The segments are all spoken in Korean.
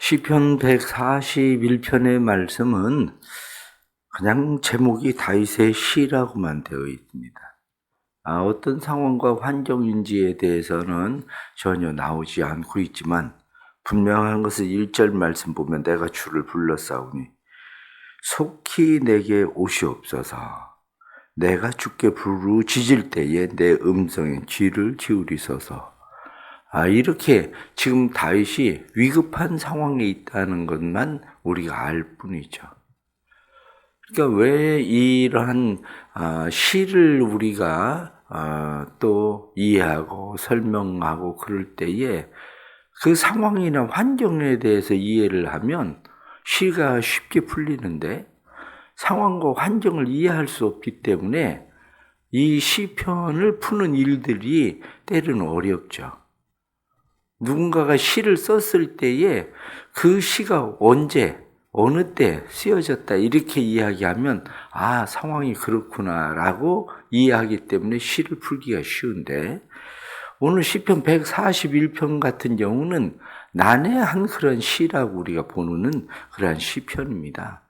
시편 141편의 말씀은 그냥 제목이 다윗의 시라고만 되어 있습니다. 어떤 상황과 환경인지에 대해서는 전혀 나오지 않고 있지만 분명한 것은 1절 말씀 보면 내가 주를 불러싸우니 속히 내게 오시옵소서. 내가 주께 부르짖을 때에 내 음성에 귀를 기울이소서. 이렇게 지금 다윗이 위급한 상황에 있다는 것만 우리가 알 뿐이죠. 그러니까 왜 이러한 시를 우리가 또 이해하고 설명하고 그럴 때에 그 상황이나 환경에 대해서 이해를 하면 시가 쉽게 풀리는데 상황과 환경을 이해할 수 없기 때문에 이 시편을 푸는 일들이 때로는 어렵죠. 누군가가 시를 썼을 때에 그 시가 언제, 어느 때 쓰여졌다 이렇게 이야기하면 상황이 그렇구나라고 이해하기 때문에 시를 풀기가 쉬운데 오늘 시편 141편 같은 경우는 난해한 그런 시라고 우리가 보는 그러한 시편입니다.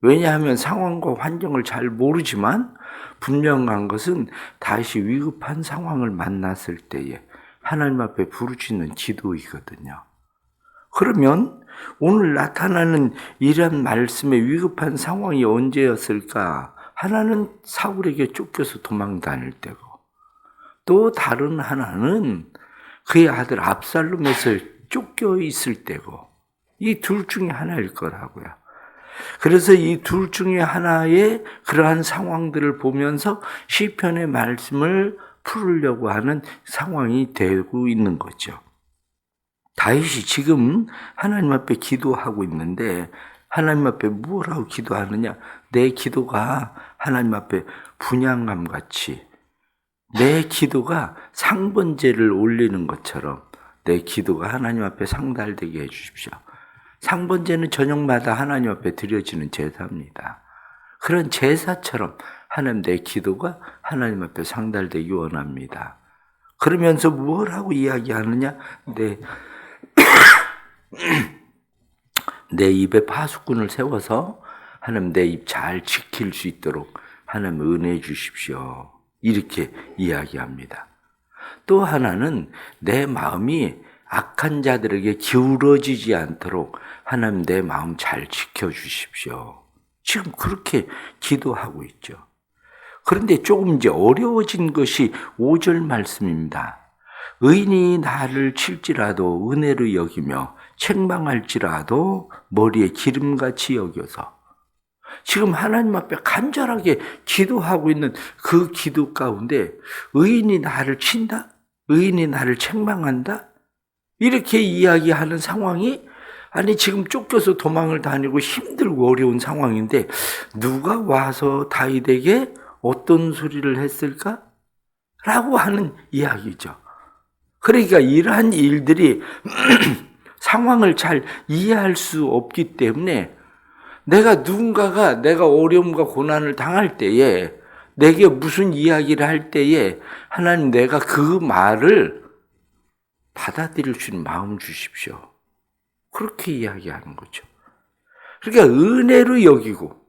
왜냐하면 상황과 환경을 잘 모르지만 분명한 것은 다시 위급한 상황을 만났을 때에 하나님 앞에 부르짖는 기도이거든요. 그러면 오늘 나타나는 이런 말씀의 위급한 상황이 언제였을까? 하나는 사울에게 쫓겨서 도망 다닐 때고 또 다른 하나는 그의 아들 압살롬에서 쫓겨 있을 때고 이 둘 중에 하나일 거라고요. 그래서 이 둘 중에 하나의 그러한 상황들을 보면서 시편의 말씀을 풀으려고 하는 상황이 되고 있는 거죠. 다윗이 지금 하나님 앞에 기도하고 있는데 하나님 앞에 뭐라고 기도하느냐? 내 기도가 하나님 앞에 분향감같이 내 기도가 상번제를 올리는 것처럼 내 기도가 하나님 앞에 상달되게 해주십시오. 상번제는 저녁마다 하나님 앞에 드려지는 제사입니다. 그런 제사처럼 하나님 내 기도가 하나님 앞에 상달되기 원합니다. 그러면서 뭐라고 이야기하느냐? 내 입에 파수꾼을 세워서 하나님 내 입 잘 지킬 수 있도록 하나님 은혜해 주십시오. 이렇게 이야기합니다. 또 하나는 내 마음이 악한 자들에게 기울어지지 않도록 하나님 내 마음 잘 지켜주십시오. 지금 그렇게 기도하고 있죠. 그런데 조금 이제 어려워진 것이 5절 말씀입니다. 의인이 나를 칠지라도 은혜로 여기며 책망할지라도 머리에 기름같이 여겨서 지금 하나님 앞에 간절하게 기도하고 있는 그 기도 가운데 의인이 나를 친다? 의인이 나를 책망한다? 이렇게 이야기하는 상황이 지금 쫓겨서 도망을 다니고 힘들고 어려운 상황인데 누가 와서 다윗에게 어떤 소리를 했을까? 라고 하는 이야기죠. 그러니까 이러한 일들이 상황을 잘 이해할 수 없기 때문에 누군가가 내가 어려움과 고난을 당할 때에 내게 무슨 이야기를 할 때에 하나님 내가 그 말을 받아들일 수 있는 마음 주십시오. 그렇게 이야기하는 거죠. 그러니까 은혜로 여기고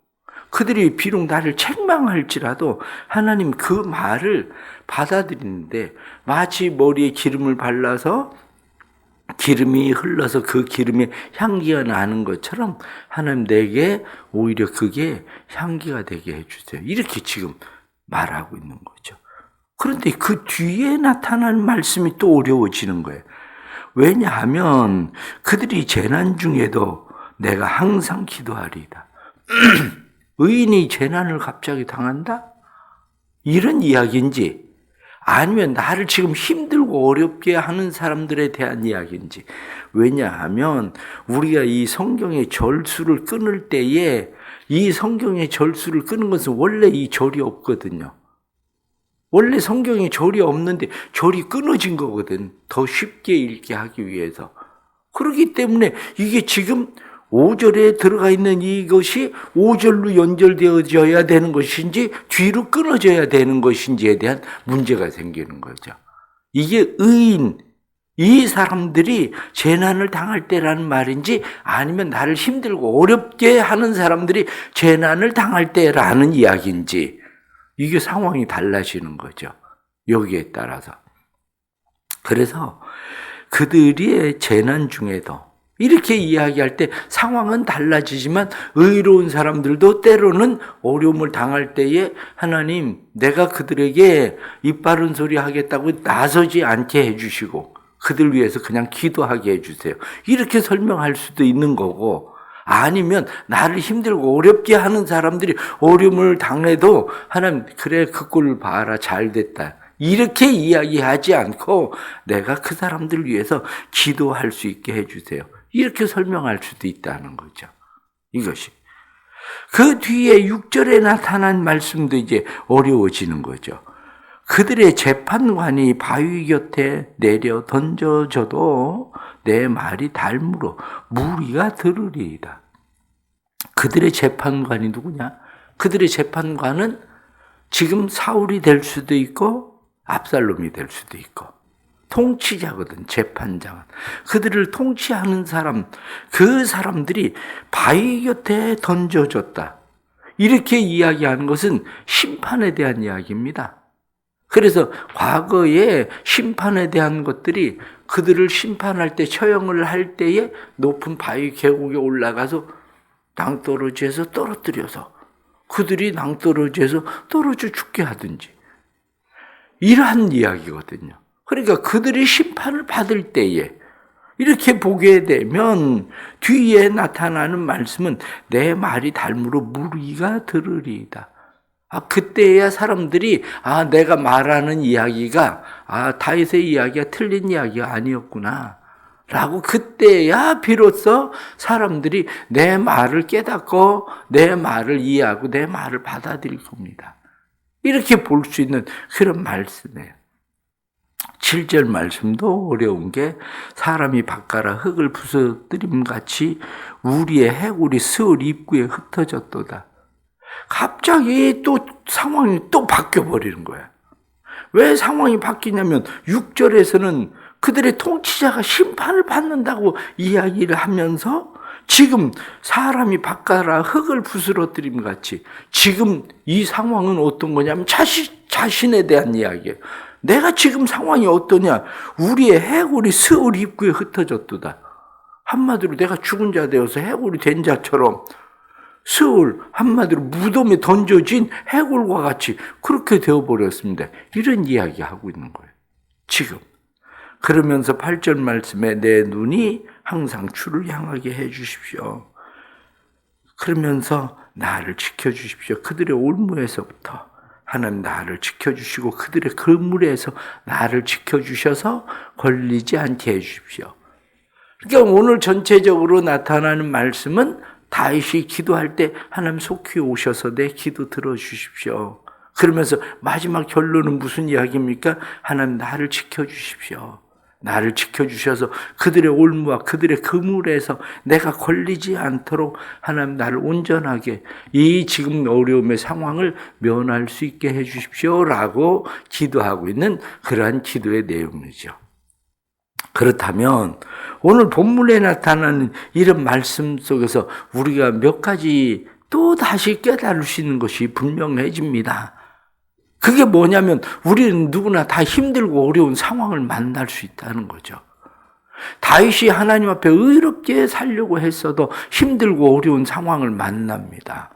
그들이 비록 나를 책망할지라도 하나님 그 말을 받아들이는데 마치 머리에 기름을 발라서 기름이 흘러서 그 기름에 향기가 나는 것처럼 하나님 내게 오히려 그게 향기가 되게 해주세요. 이렇게 지금 말하고 있는 거죠. 그런데 그 뒤에 나타나는 말씀이 또 어려워지는 거예요. 왜냐하면 그들이 재난 중에도 내가 항상 기도하리이다. 의인이 재난을 갑자기 당한다? 이런 이야기인지 아니면 나를 지금 힘들고 어렵게 하는 사람들에 대한 이야기인지. 왜냐하면 우리가 이 성경의 절수를 끊을 때에 이 성경의 절수를 끊는 것은 원래 이 절이 없거든요. 원래 성경에 절이 없는데 절이 끊어진 거거든. 더 쉽게 읽게 하기 위해서. 그렇기 때문에 이게 지금 5절에 들어가 있는 이것이 5절로 연결되어져야 되는 것인지 뒤로 끊어져야 되는 것인지에 대한 문제가 생기는 거죠. 이게 의인, 이 사람들이 재난을 당할 때라는 말인지 아니면 나를 힘들고 어렵게 하는 사람들이 재난을 당할 때라는 이야기인지 이게 상황이 달라지는 거죠. 여기에 따라서. 그래서 그들의 재난 중에도 이렇게 이야기할 때 상황은 달라지지만 의로운 사람들도 때로는 어려움을 당할 때에 하나님 내가 그들에게 입 바른 소리 하겠다고 나서지 않게 해주시고 그들 위해서 그냥 기도하게 해주세요. 이렇게 설명할 수도 있는 거고 아니면 나를 힘들고 어렵게 하는 사람들이 어려움을 당해도 하나님 그래 그 꼴을 봐라 잘 됐다. 이렇게 이야기하지 않고 내가 그 사람들 위해서 기도할 수 있게 해주세요. 이렇게 설명할 수도 있다는 거죠. 이것이. 그 뒤에 6절에 나타난 말씀도 이제 어려워지는 거죠. 그들의 재판관이 바위 곁에 내려 던져져도 내 말이 닮으로 무리가 들으리이다. 그들의 재판관이 누구냐? 그들의 재판관은 지금 사울이 될 수도 있고 압살롬이 될 수도 있고 통치자거든. 재판장은. 그들을 통치하는 사람, 그 사람들이 바위 곁에 던져졌다. 이렇게 이야기하는 것은 심판에 대한 이야기입니다. 그래서 과거에 심판에 대한 것들이 그들을 심판할 때 처형을 할 때에 높은 바위 계곡에 올라가서 낭떠러지에서 떨어뜨려서 그들이 낭떠러지에서 떨어져 죽게 하든지 이러한 이야기거든요. 그러니까 그들이 심판을 받을 때에 이렇게 보게 되면 뒤에 나타나는 말씀은 내 말이 닮으로 무리가 들으리이다. 그때야 사람들이 내가 말하는 이야기가 다윗의 이야기가 틀린 이야기가 아니었구나 라고 그때야 비로소 사람들이 내 말을 깨닫고 내 말을 이해하고 내 말을 받아들일 겁니다. 이렇게 볼 수 있는 그런 말씀이에요. 7절 말씀도 어려운 게 사람이 바깥 흙을 부서뜨림같이 우리의 해골이 스올 입구에 흩어졌도다. 갑자기 또 상황이 또 바뀌어버리는 거야. 왜 상황이 바뀌냐면 6절에서는 그들의 통치자가 심판을 받는다고 이야기를 하면서 지금 사람이 바깥 흙을 부스러뜨림 같이 지금 이 상황은 어떤 거냐면 자신에 대한 이야기예요. 내가 지금 상황이 어떠냐? 우리의 해골이 스올 입구에 흩어졌도다. 한마디로 내가 죽은 자 되어서 해골이 된 자처럼 스올 한마디로 무덤에 던져진 해골과 같이 그렇게 되어버렸습니다. 이런 이야기하고 있는 거예요. 지금. 그러면서 8절 말씀에 내 눈이 항상 주를 향하게 해주십시오. 그러면서 나를 지켜주십시오. 그들의 올무에서부터 하나님 나를 지켜주시고 그들의 그물에서 나를 지켜주셔서 걸리지 않게 해주십시오. 그러니까 오늘 전체적으로 나타나는 말씀은 다윗이 기도할 때 하나님 속히 오셔서 내 기도 들어주십시오. 그러면서 마지막 결론은 무슨 이야기입니까? 하나님 나를 지켜주십시오. 나를 지켜주셔서 그들의 올무와 그들의 그물에서 내가 걸리지 않도록 하나님 나를 온전하게 이 지금 어려움의 상황을 면할 수 있게 해주십시오라고 기도하고 있는 그러한 기도의 내용이죠. 그렇다면 오늘 본문에 나타나는 이런 말씀 속에서 우리가 몇 가지 또 다시 깨달을 수 있는 것이 분명해집니다. 그게 뭐냐면 우리는 누구나 다 힘들고 어려운 상황을 만날 수 있다는 거죠. 다윗이 하나님 앞에 의롭게 살려고 했어도 힘들고 어려운 상황을 만납니다.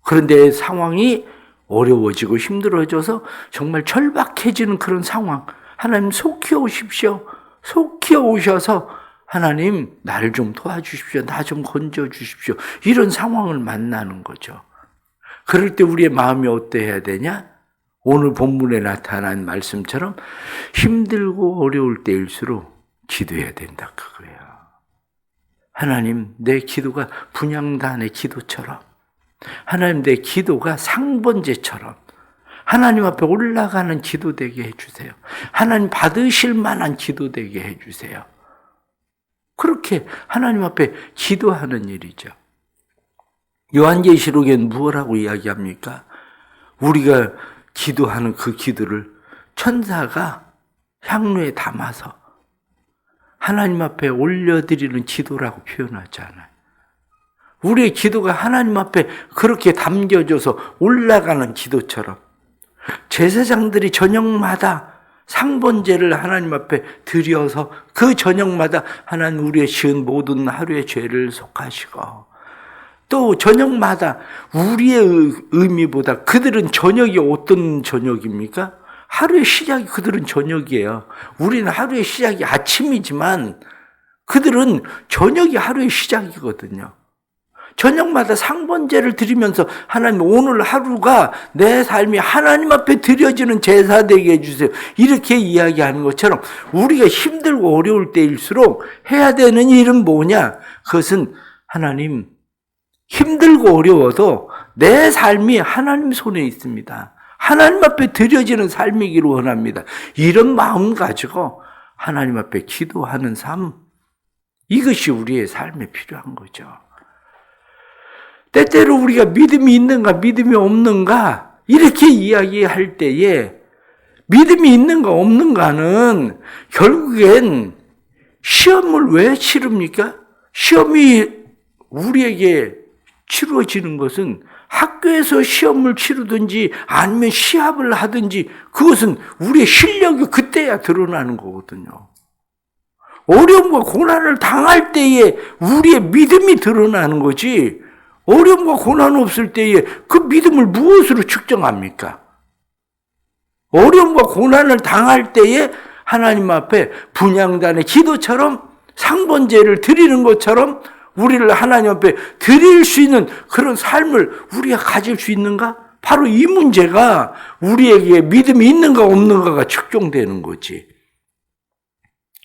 그런데 상황이 어려워지고 힘들어져서 정말 절박해지는 그런 상황. 하나님 속히 오십시오. 속히 오셔서 하나님 나를 좀 도와주십시오. 나 좀 건져주십시오. 이런 상황을 만나는 거죠. 그럴 때 우리의 마음이 어때야 되냐? 오늘 본문에 나타난 말씀처럼 힘들고 어려울 때일수록 기도해야 된다 그거예요. 하나님 내 기도가 분향단의 기도처럼 하나님 내 기도가 상번제처럼 하나님 앞에 올라가는 기도 되게 해주세요. 하나님 받으실 만한 기도 되게 해주세요. 그렇게 하나님 앞에 기도하는 일이죠. 요한계시록엔 무엇라고 이야기합니까? 우리가 기도하는 그 기도를 천사가 향로에 담아서 하나님 앞에 올려드리는 기도라고 표현하잖아요. 우리의 기도가 하나님 앞에 그렇게 담겨져서 올라가는 기도처럼 제사장들이 저녁마다 상번제를 하나님 앞에 드려서 그 저녁마다 하나님 우리의 지은 모든 하루의 죄를 속하시고 또 저녁마다 우리의 의미보다 그들은 저녁이 어떤 저녁입니까? 하루의 시작이 그들은 저녁이에요. 우리는 하루의 시작이 아침이지만 그들은 저녁이 하루의 시작이거든요. 저녁마다 상번제를 드리면서 하나님 오늘 하루가 내 삶이 하나님 앞에 드려지는 제사 되게 해주세요. 이렇게 이야기하는 것처럼 우리가 힘들고 어려울 때일수록 해야 되는 일은 뭐냐? 그것은 하나님 힘들고 어려워도 내 삶이 하나님 손에 있습니다. 하나님 앞에 드려지는 삶이기를 원합니다. 이런 마음 가지고 하나님 앞에 기도하는 삶, 이것이 우리의 삶에 필요한 거죠. 때때로 우리가 믿음이 있는가 믿음이 없는가 이렇게 이야기할 때에 믿음이 있는가 없는가는 결국엔 시험을 왜 치릅니까? 시험이 우리에게 치루어지는 것은 학교에서 시험을 치르든지 아니면 시합을 하든지 그것은 우리의 실력이 그때야 드러나는 거거든요. 어려움과 고난을 당할 때에 우리의 믿음이 드러나는 거지 어려움과 고난 없을 때에 그 믿음을 무엇으로 측정합니까? 어려움과 고난을 당할 때에 하나님 앞에 분향단의 기도처럼 상번제를 드리는 것처럼 우리를 하나님 앞에 드릴 수 있는 그런 삶을 우리가 가질 수 있는가? 바로 이 문제가 우리에게 믿음이 있는가 없는가가 측정되는 거지.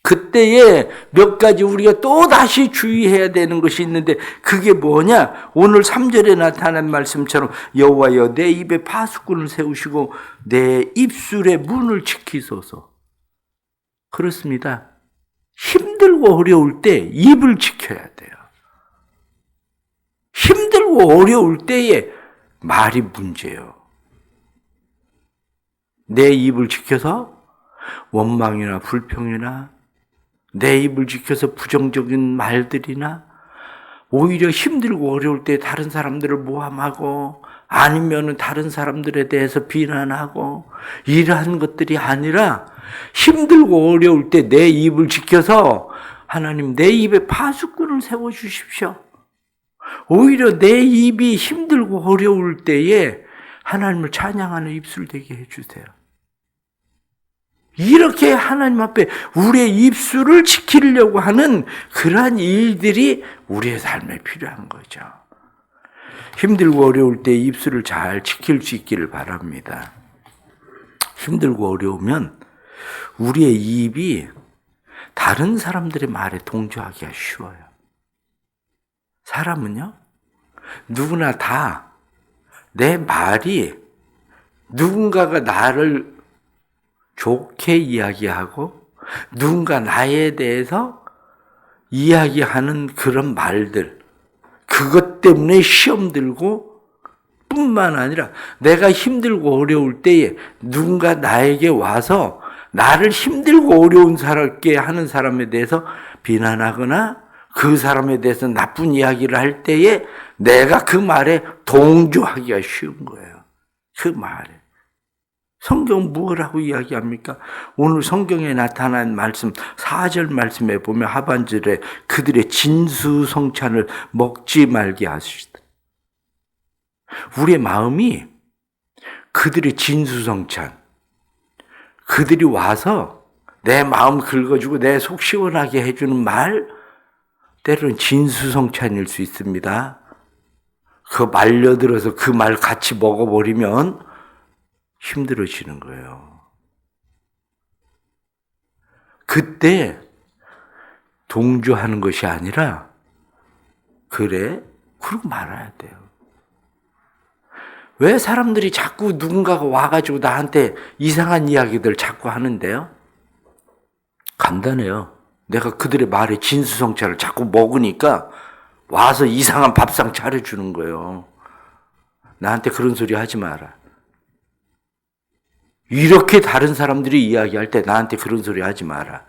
그때에 몇 가지 우리가 또 다시 주의해야 되는 것이 있는데 그게 뭐냐? 오늘 3절에 나타난 말씀처럼 여호와여 내 입에 파수꾼을 세우시고 내 입술의 문을 지키소서. 그렇습니다. 힘들고 어려울 때 입을 지켜야 돼요. 힘들고 어려울 때에 말이 문제예요. 내 입을 지켜서 원망이나 불평이나 내 입을 지켜서 부정적인 말들이나 오히려 힘들고 어려울 때 다른 사람들을 모함하고 아니면 다른 사람들에 대해서 비난하고 이러한 것들이 아니라 힘들고 어려울 때 내 입을 지켜서 하나님 내 입에 파수꾼을 세워주십시오. 오히려 내 입이 힘들고 어려울 때에 하나님을 찬양하는 입술 되게 해주세요. 이렇게 하나님 앞에 우리의 입술을 지키려고 하는 그러한 일들이 우리의 삶에 필요한 거죠. 힘들고 어려울 때 입술을 잘 지킬 수 있기를 바랍니다. 힘들고 어려우면 우리의 입이 다른 사람들의 말에 동조하기가 쉬워요. 사람은요, 누구나 다 내 말이 누군가가 나를 좋게 이야기하고 누군가 나에 대해서 이야기하는 그런 말들, 그것 때문에 시험 들고 뿐만 아니라 내가 힘들고 어려울 때에 누군가 나에게 와서 나를 힘들고 어려운 사람께 하는 사람에 대해서 비난하거나 그 사람에 대해서 나쁜 이야기를 할 때에 내가 그 말에 동조하기가 쉬운 거예요. 그 말에. 성경은 무엇이라고 이야기합니까? 오늘 성경에 나타난 말씀 4절 말씀에 보면 하반절에 그들의 진수성찬을 먹지 말게 하시다. 우리의 마음이 그들의 진수성찬, 그들이 와서 내 마음 긁어주고 내 속 시원하게 해주는 말, 때로는 진수성찬일 수 있습니다. 그 말려들어서 그 말 같이 먹어버리면 힘들어지는 거예요. 그때 동조하는 것이 아니라 그래? 그러고 말아야 돼요. 왜 사람들이 자꾸 누군가가 와가지고 나한테 이상한 이야기들 자꾸 하는데요? 간단해요. 내가 그들의 말에 진수성찬을 자꾸 먹으니까 와서 이상한 밥상 차려주는 거예요. 나한테 그런 소리 하지 마라. 이렇게 다른 사람들이 이야기할 때 나한테 그런 소리 하지 마라.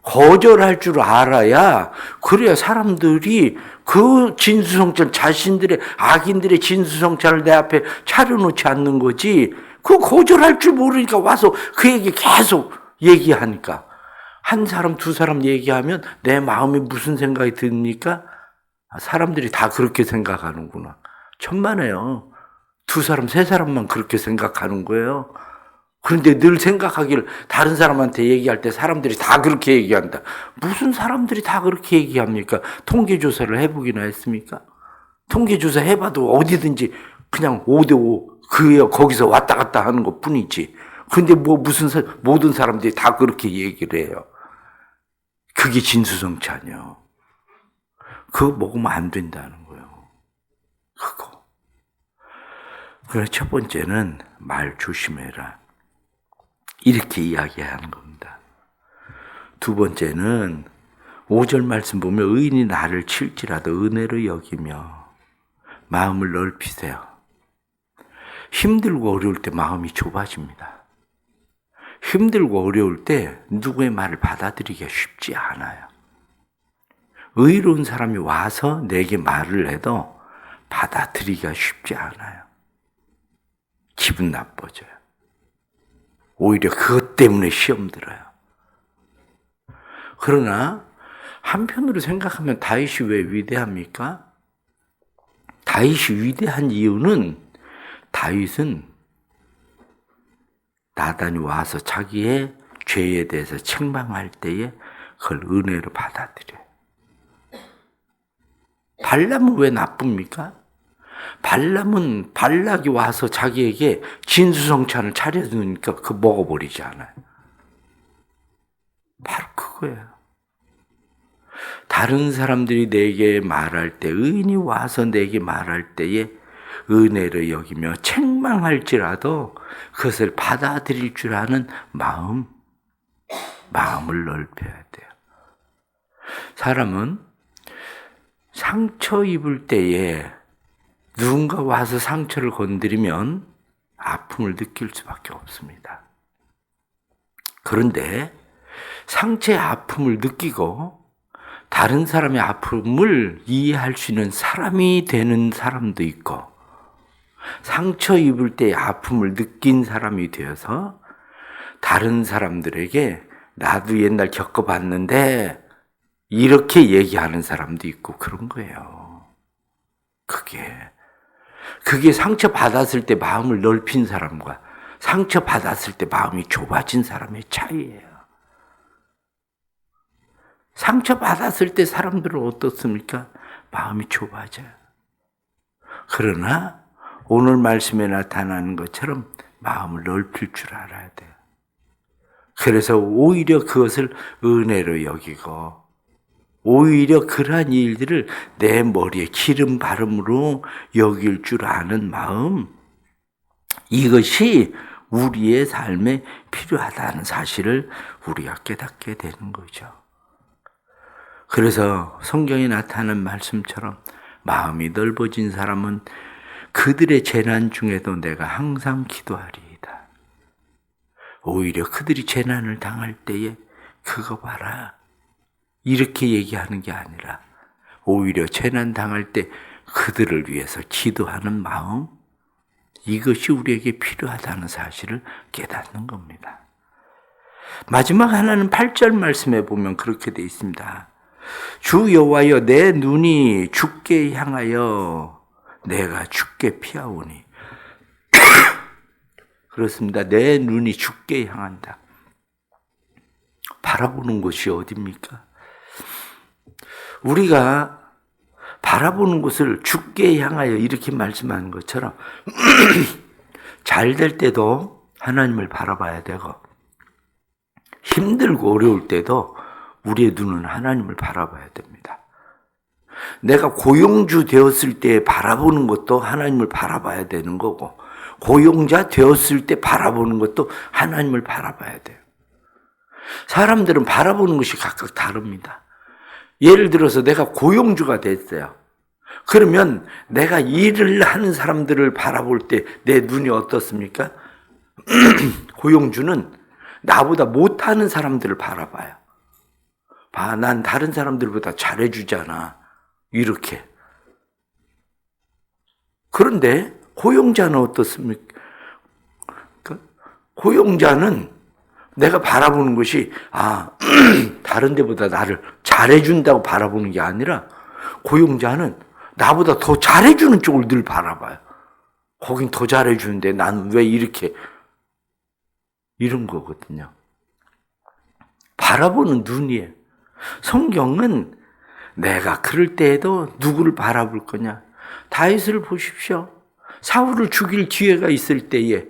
거절할 줄 알아야, 그래야 사람들이 그 진수성찬, 자신들의 악인들의 진수성찬을 내 앞에 차려놓지 않는 거지. 그 거절할 줄 모르니까 와서 그 얘기 계속 얘기하니까. 한 사람, 두 사람 얘기하면 내 마음에 무슨 생각이 듭니까? 사람들이 다 그렇게 생각하는구나. 천만에요. 두 사람, 세 사람만 그렇게 생각하는 거예요. 그런데 늘 생각하기를 다른 사람한테 얘기할 때 사람들이 다 그렇게 얘기한다. 무슨 사람들이 다 그렇게 얘기합니까? 통계조사를 해보기나 했습니까? 통계조사 해봐도 어디든지 그냥 5대5 거기서 왔다 갔다 하는 것 뿐이지. 그런데 모든 사람들이 다 그렇게 얘기를 해요. 그게 진수성찬이요. 그거 먹으면 안 된다는 거예요. 그거. 그래서 첫 번째는 말 조심해라. 이렇게 이야기하는 겁니다. 두 번째는 5절 말씀 보면 의인이 나를 칠지라도 은혜로 여기며 마음을 넓히세요. 힘들고 어려울 때 마음이 좁아집니다. 힘들고 어려울 때 누구의 말을 받아들이기가 쉽지 않아요. 의로운 사람이 와서 내게 말을 해도 받아들이기가 쉽지 않아요. 기분 나빠져요. 오히려 그것 때문에 시험 들어요. 그러나 한편으로 생각하면 다윗이 왜 위대합니까? 다윗이 위대한 이유는 다윗은 나단이 와서 자기의 죄에 대해서 책망할 때에 그걸 은혜로 받아들여요. 발람은 왜 나쁩니까? 발람은 발락이 와서 자기에게 진수성찬을 차려주니까 그거 먹어버리지 않아요. 바로 그거예요. 다른 사람들이 내게 말할 때, 의인이 와서 내게 말할 때에 은혜를 여기며 책망할지라도 그것을 받아들일 줄 아는 마음을 넓혀야 돼요. 사람은 상처 입을 때에 누군가 와서 상처를 건드리면 아픔을 느낄 수밖에 없습니다. 그런데 상처의 아픔을 느끼고 다른 사람의 아픔을 이해할 수 있는 사람이 되는 사람도 있고, 상처 입을 때의 아픔을 느낀 사람이 되어서 다른 사람들에게 나도 옛날 겪어봤는데 이렇게 얘기하는 사람도 있고 그런 거예요. 그게 상처받았을 때 마음을 넓힌 사람과 상처받았을 때 마음이 좁아진 사람의 차이예요. 상처받았을 때 사람들은 어떻습니까? 마음이 좁아져요. 그러나 오늘 말씀에 나타나는 것처럼 마음을 넓힐 줄 알아야 돼요. 그래서 오히려 그것을 은혜로 여기고, 오히려 그러한 일들을 내 머리에 기름 바름으로 여길 줄 아는 마음, 이것이 우리의 삶에 필요하다는 사실을 우리가 깨닫게 되는 거죠. 그래서 성경에 나타나는 말씀처럼 마음이 넓어진 사람은 그들의 재난 중에도 내가 항상 기도하리이다. 오히려 그들이 재난을 당할 때에 그거 봐라, 이렇게 얘기하는 게 아니라 오히려 재난 당할 때 그들을 위해서 기도하는 마음, 이것이 우리에게 필요하다는 사실을 깨닫는 겁니다. 마지막 하나는 8절 말씀에 보면 그렇게 되어 있습니다. 주 여호와여, 내 눈이 주께 향하여 내가 주께 피하오니. 그렇습니다. 내 눈이 주께 향한다. 바라보는 곳이 어디입니까? 우리가 바라보는 곳을 주께 향하여 이렇게 말씀하는 것처럼 잘 될 때도 하나님을 바라봐야 되고, 힘들고 어려울 때도 우리의 눈은 하나님을 바라봐야 됩니다. 내가 고용주 되었을 때 바라보는 것도 하나님을 바라봐야 되는 거고, 고용자 되었을 때 바라보는 것도 하나님을 바라봐야 돼요. 사람들은 바라보는 것이 각각 다릅니다. 예를 들어서 내가 고용주가 됐어요. 그러면 내가 일을 하는 사람들을 바라볼 때 내 눈이 어떻습니까? 고용주는 나보다 못하는 사람들을 바라봐요. 봐, 난 다른 사람들보다 잘해주잖아. 이렇게. 그런데 고용자는 어떻습니까? 고용자는 내가 바라보는 것이 다른 데보다 나를 잘해준다고 바라보는 게 아니라 고용자는 나보다 더 잘해주는 쪽을 늘 바라봐요. 거긴 더 잘해주는데 나는 왜 이렇게 이런 거거든요. 바라보는 눈이에요. 성경은 내가 그럴 때에도 누구를 바라볼 거냐. 다윗을 보십시오. 사울을 죽일 기회가 있을 때에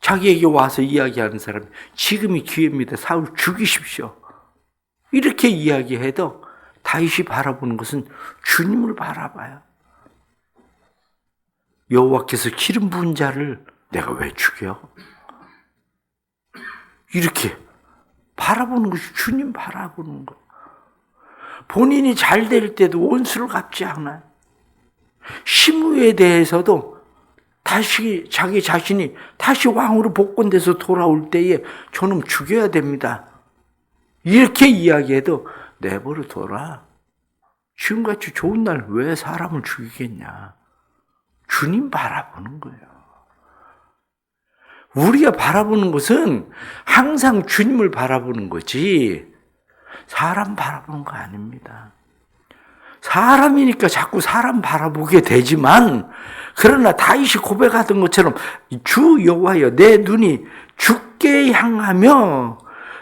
자기에게 와서 이야기하는 사람이 지금이 기회입니다. 사울 죽이십시오. 이렇게 이야기해도 다윗이 바라보는 것은 주님을 바라봐요. 여호와께서 기름 부은 자를 내가 왜 죽여? 이렇게 바라보는 것이 주님 바라보는 거. 본인이 잘 될 때도 원수를 갚지 않아요. 시므에 대해서도 다시 자기 자신이 다시 왕으로 복권돼서 돌아올 때에 저놈 죽여야 됩니다. 이렇게 이야기해도 내버려 둬라. 지금같이 좋은 날 왜 사람을 죽이겠냐. 주님 바라보는 거예요. 우리가 바라보는 것은 항상 주님을 바라보는 거지 사람 바라보는 거 아닙니다. 사람이니까 자꾸 사람 바라보게 되지만 그러나 다윗이 고백하던 것처럼 주 여호와여 내 눈이 주께 향하며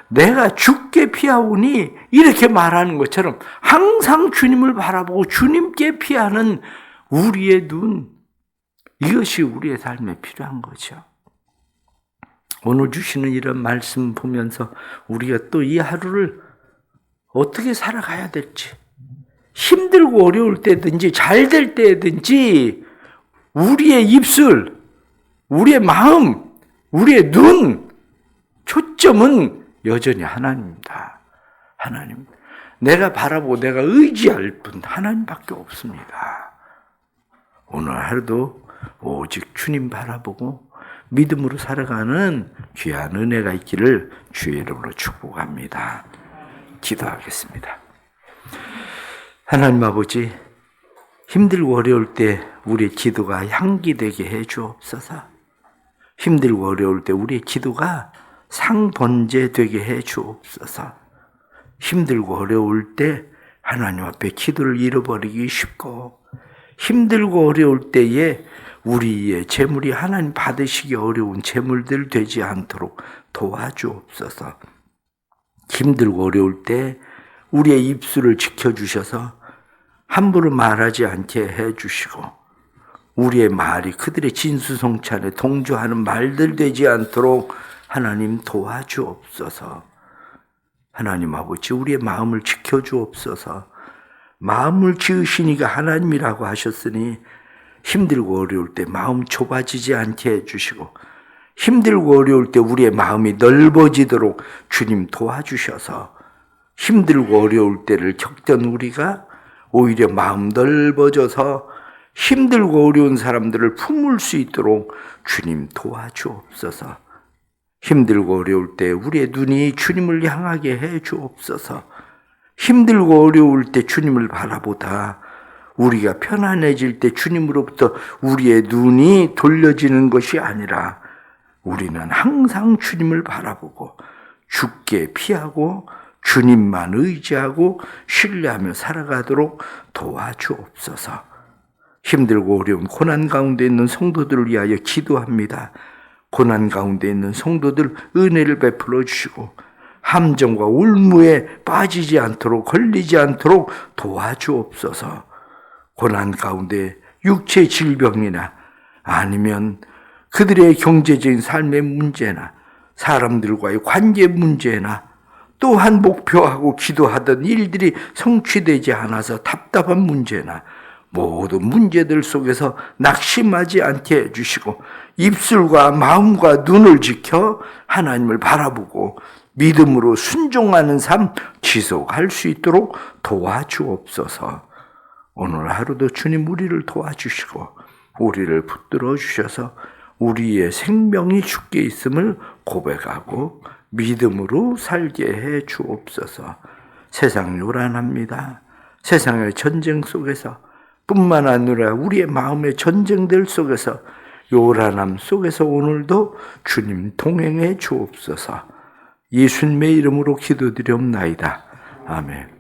내가 주께 피하오니 이렇게 말하는 것처럼 항상 주님을 바라보고 주님께 피하는 우리의 눈, 이것이 우리의 삶에 필요한 거죠. 오늘 주시는 이런 말씀 보면서 우리가 또 이 하루를 어떻게 살아가야 될지, 힘들고 어려울 때든지 잘 될 때든지 우리의 입술, 우리의 마음, 우리의 눈, 초점은 여전히 하나님입니다. 하나님. 내가 바라보고 내가 의지할 분 하나님밖에 없습니다. 오늘 하루도 오직 주님 바라보고 믿음으로 살아가는 귀한 은혜가 있기를 주의 이름으로 축복합니다. 기도하겠습니다. 하나님 아버지, 힘들고 어려울 때 우리의 기도가 향기 되게 해 주옵소서. 힘들고 어려울 때 우리의 기도가 상번제 되게 해 주옵소서. 힘들고 어려울 때 하나님 앞에 기도를 잃어버리기 쉽고 힘들고 어려울 때에 우리의 재물이 하나님 받으시기 어려운 재물들 되지 않도록 도와주옵소서. 힘들고 어려울 때 우리의 입술을 지켜주셔서 함부로 말하지 않게 해주시고 우리의 말이 그들의 진수성찬에 동조하는 말들 되지 않도록 하나님 도와주옵소서. 하나님 아버지, 우리의 마음을 지켜주옵소서. 마음을 지으신 이가 하나님이라고 하셨으니 힘들고 어려울 때 마음 좁아지지 않게 해주시고 힘들고 어려울 때 우리의 마음이 넓어지도록 주님 도와주셔서 힘들고 어려울 때를 겪던 우리가 오히려 마음 넓어져서 힘들고 어려운 사람들을 품을 수 있도록 주님 도와주옵소서. 힘들고 어려울 때 우리의 눈이 주님을 향하게 해 주옵소서. 힘들고 어려울 때 주님을 바라보다 우리가 편안해질 때 주님으로부터 우리의 눈이 돌려지는 것이 아니라 우리는 항상 주님을 바라보고 주께 피하고 주님만 의지하고 신뢰하며 살아가도록 도와주옵소서. 힘들고 어려운 고난 가운데 있는 성도들을 위하여 기도합니다. 고난 가운데 있는 성도들 은혜를 베풀어 주시고 함정과 울무에 빠지지 않도록 걸리지 않도록 도와주옵소서. 고난 가운데 육체 질병이나 아니면 그들의 경제적인 삶의 문제나 사람들과의 관계 문제나 또한 목표하고 기도하던 일들이 성취되지 않아서 답답한 문제나 모든 문제들 속에서 낙심하지 않게 해주시고 입술과 마음과 눈을 지켜 하나님을 바라보고 믿음으로 순종하는 삶 지속할 수 있도록 도와주옵소서. 오늘 하루도 주님 우리를 도와주시고 우리를 붙들어 주셔서 우리의 생명이 주께 있음을 고백하고 믿음으로 살게 해 주옵소서. 세상 요란합니다. 세상의 전쟁 속에서 뿐만 아니라 우리의 마음의 전쟁들 속에서 요란함 속에서 오늘도 주님 동행해 주옵소서. 예수님의 이름으로 기도드리옵나이다. 아멘.